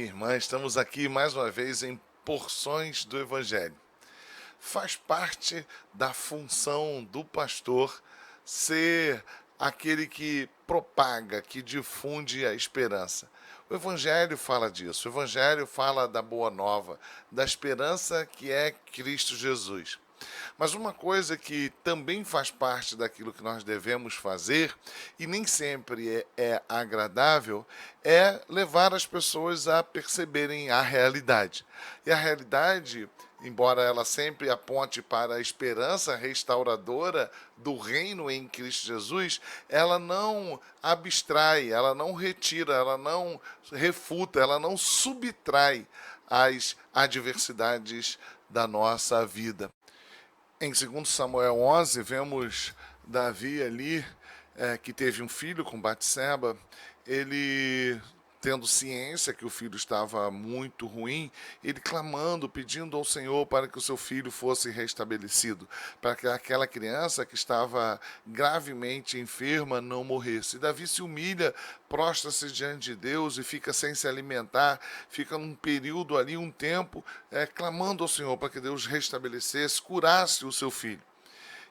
minha irmã, estamos aqui mais uma vez em Porções do Evangelho. Faz parte da função do pastor ser aquele que propaga, que difunde a esperança. O Evangelho fala disso, o Evangelho fala da boa nova, da esperança que é Cristo Jesus. Mas uma coisa que também faz parte daquilo que nós devemos fazer, e nem sempre é agradável, é levar as pessoas a perceberem a realidade. E a realidade, embora ela sempre aponte para a esperança restauradora do reino em Cristo Jesus, ela não abstrai, ela não retira, ela não refuta, ela não subtrai as adversidades da nossa vida. Em 2 Samuel 11, vemos Davi ali, que teve um filho com Batseba. Ele, tendo ciência que o filho estava muito ruim, ele clamando, pedindo ao Senhor para que o seu filho fosse restabelecido, para que aquela criança que estava gravemente enferma não morresse. Davi se humilha, prostra-se diante de Deus e fica sem se alimentar, fica num período ali, um tempo, clamando ao Senhor para que Deus restabelecesse, curasse o seu filho.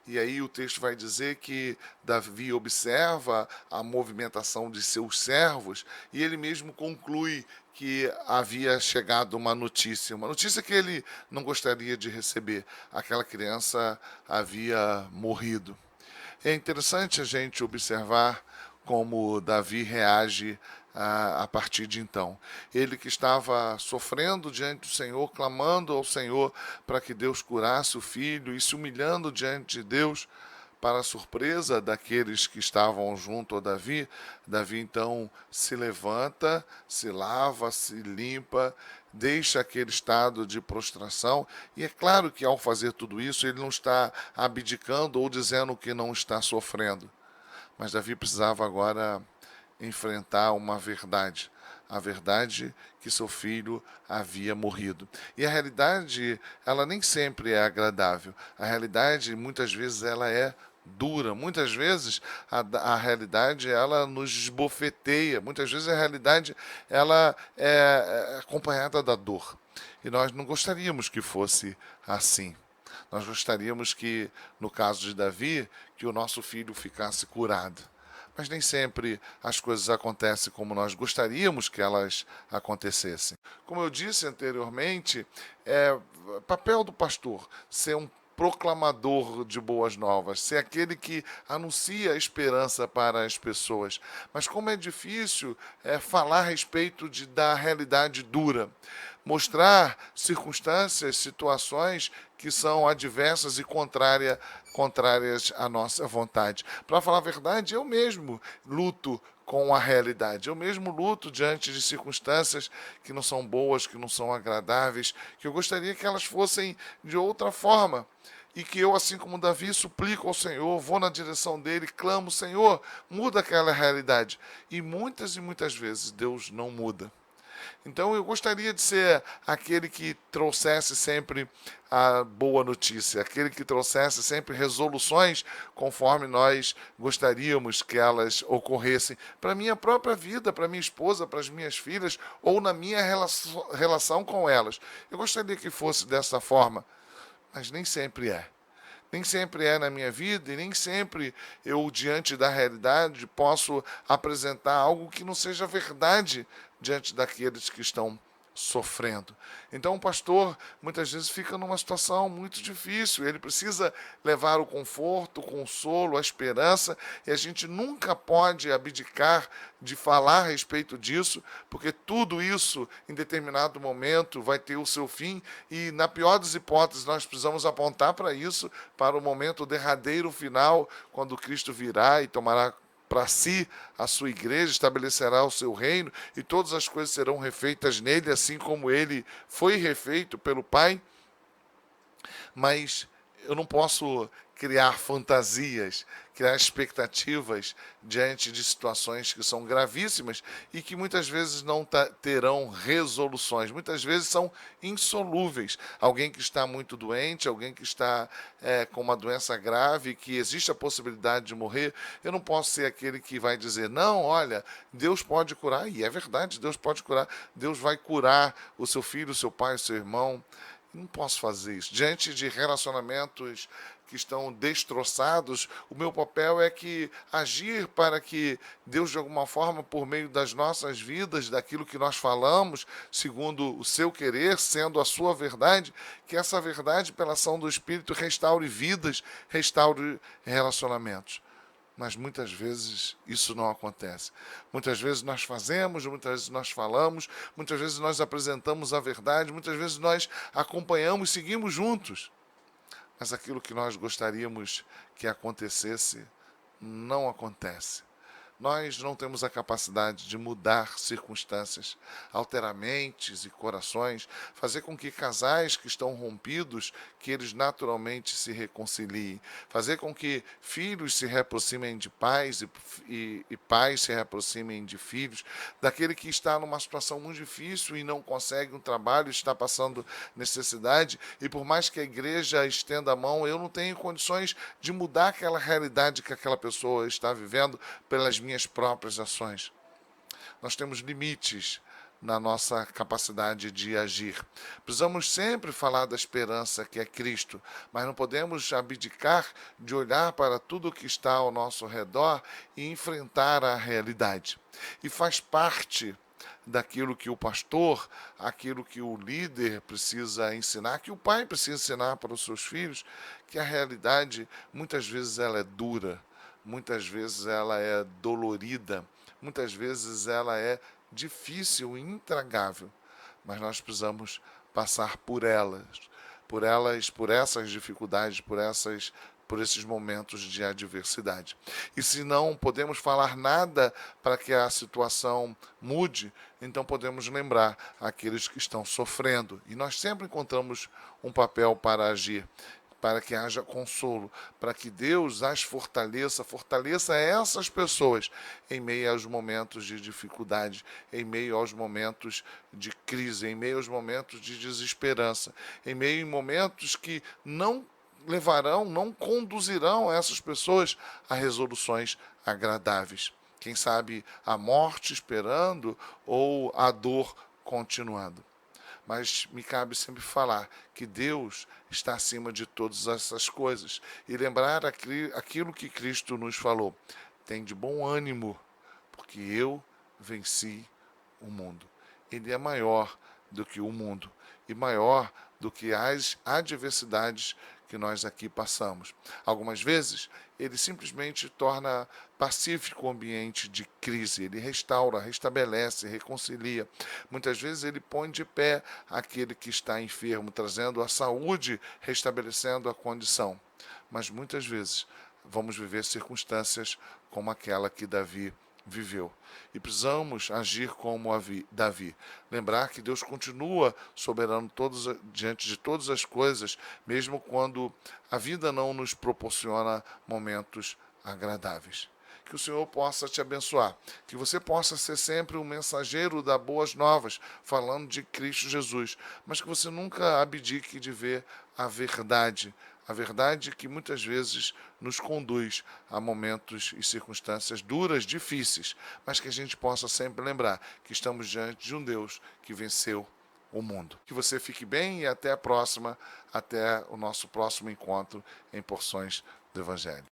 E aí o texto vai dizer que Davi observa a movimentação de seus servos e ele mesmo conclui que havia chegado uma notícia que ele não gostaria de receber. Aquela criança havia morrido. É interessante a gente observar como Davi reage a partir de então. Ele que estava sofrendo diante do Senhor, clamando ao Senhor para que Deus curasse o filho e se humilhando diante de Deus, para a surpresa daqueles que estavam junto a Davi, Davi então se levanta, se lava, se limpa, deixa aquele estado de prostração, e é claro que ao fazer tudo isso, ele não está abdicando ou dizendo que não está sofrendo. Mas Davi precisava agora enfrentar uma verdade. A verdade que seu filho havia morrido. E a realidade, ela nem sempre é agradável. A realidade, muitas vezes, ela é dura. Muitas vezes a realidade ela nos esbofeteia. Muitas vezes a realidade ela é acompanhada da dor. E nós não gostaríamos que fosse assim. Nós gostaríamos que, no caso de Davi, que o nosso filho ficasse curado. Mas nem sempre as coisas acontecem como nós gostaríamos que elas acontecessem. Como eu disse anteriormente, é papel do pastor ser um proclamador de boas novas, ser aquele que anuncia a esperança para as pessoas. Mas como é difícil falar a respeito da realidade dura, mostrar circunstâncias, situações que são adversas e contrárias à nossa vontade. Para falar a verdade, eu mesmo luto com a realidade. Eu mesmo luto diante de circunstâncias que não são boas, que não são agradáveis, que eu gostaria que elas fossem de outra forma. E que eu, assim como Davi, suplico ao Senhor, vou na direção dele, clamo, Senhor, muda aquela realidade. E muitas vezes Deus não muda. Então eu gostaria de ser aquele que trouxesse sempre a boa notícia, aquele que trouxesse sempre resoluções conforme nós gostaríamos que elas ocorressem para a minha própria vida, para minha esposa, para as minhas filhas ou na minha relação com elas. Eu gostaria que fosse dessa forma, mas nem sempre é. Nem sempre é na minha vida e nem sempre eu, diante da realidade, posso apresentar algo que não seja verdade diante daqueles que estão sofrendo. Então o pastor muitas vezes fica numa situação muito difícil, ele precisa levar o conforto, o consolo, a esperança, e a gente nunca pode abdicar de falar a respeito disso, porque tudo isso em determinado momento vai ter o seu fim e na pior das hipóteses nós precisamos apontar para isso, para o momento derradeiro final, quando Cristo virá e tomará para si a sua igreja, estabelecerá o seu reino e todas as coisas serão refeitas nele, assim como ele foi refeito pelo Pai. Mas Eu não posso criar fantasias, criar expectativas diante de situações que são gravíssimas e que muitas vezes não terão resoluções, muitas vezes são insolúveis. Alguém que está muito doente, alguém que está com uma doença grave, que existe a possibilidade de morrer, eu não posso ser aquele que vai dizer, não, olha, Deus pode curar, e é verdade, Deus pode curar, Deus vai curar o seu filho, o seu pai, o seu irmão. Não posso fazer isso. Diante de relacionamentos que estão destroçados, o meu papel é que agir para que Deus, de alguma forma, por meio das nossas vidas, daquilo que nós falamos, segundo o seu querer, sendo a sua verdade, que essa verdade, pela ação do Espírito, restaure vidas, restaure relacionamentos. Mas muitas vezes isso não acontece. Muitas vezes nós fazemos, muitas vezes nós falamos, muitas vezes nós apresentamos a verdade, muitas vezes nós acompanhamos, seguimos juntos. Mas aquilo que nós gostaríamos que acontecesse não acontece. Nós não temos a capacidade de mudar circunstâncias, alterar mentes e corações, fazer com que casais que estão rompidos, que eles naturalmente se reconciliem, fazer com que filhos se reaproximem de pais e pais se reaproximem de filhos, daquele que está numa situação muito difícil e não consegue um trabalho, está passando necessidade, e por mais que a igreja estenda a mão, eu não tenho condições de mudar aquela realidade que aquela pessoa está vivendo pelas minhas próprias ações. Nós temos limites na nossa capacidade de agir. Precisamos sempre falar da esperança que é Cristo, mas não podemos abdicar de olhar para tudo que está ao nosso redor e enfrentar a realidade. E faz parte daquilo que o pastor, aquilo que o líder precisa ensinar, que o pai precisa ensinar para os seus filhos, que a realidade muitas vezes ela é dura, muitas vezes ela é dolorida, muitas vezes ela é difícil e intragável, mas nós precisamos passar por essas dificuldades, por esses momentos de adversidade. E se não podemos falar nada para que a situação mude, então podemos lembrar aqueles que estão sofrendo. E nós sempre encontramos um papel para agir, para que haja consolo, para que Deus as fortaleça essas pessoas em meio aos momentos de dificuldade, em meio aos momentos de crise, em meio aos momentos de desesperança, em meio a momentos que não levarão, não conduzirão essas pessoas a resoluções agradáveis. Quem sabe a morte esperando ou a dor continuando. Mas me cabe sempre falar que Deus está acima de todas essas coisas e lembrar aquilo que Cristo nos falou. Tem de bom ânimo, porque eu venci o mundo. Ele é maior do que o mundo e maior do que as adversidades que nós aqui passamos. Algumas vezes, ele simplesmente torna pacífico o ambiente de crise, ele restaura, restabelece, reconcilia. Muitas vezes ele põe de pé aquele que está enfermo, trazendo a saúde, restabelecendo a condição. Mas muitas vezes vamos viver circunstâncias como aquela que Davi viveu. E precisamos agir como Davi. Lembrar que Deus continua soberano diante de todas as coisas, mesmo quando a vida não nos proporciona momentos agradáveis. Que o Senhor possa te abençoar, que você possa ser sempre um mensageiro das boas novas, falando de Cristo Jesus, mas que você nunca abdique de ver a verdade que muitas vezes nos conduz a momentos e circunstâncias duras, difíceis, mas que a gente possa sempre lembrar que estamos diante de um Deus que venceu o mundo. Que você fique bem e até a próxima, até o nosso próximo encontro em Porções do Evangelho.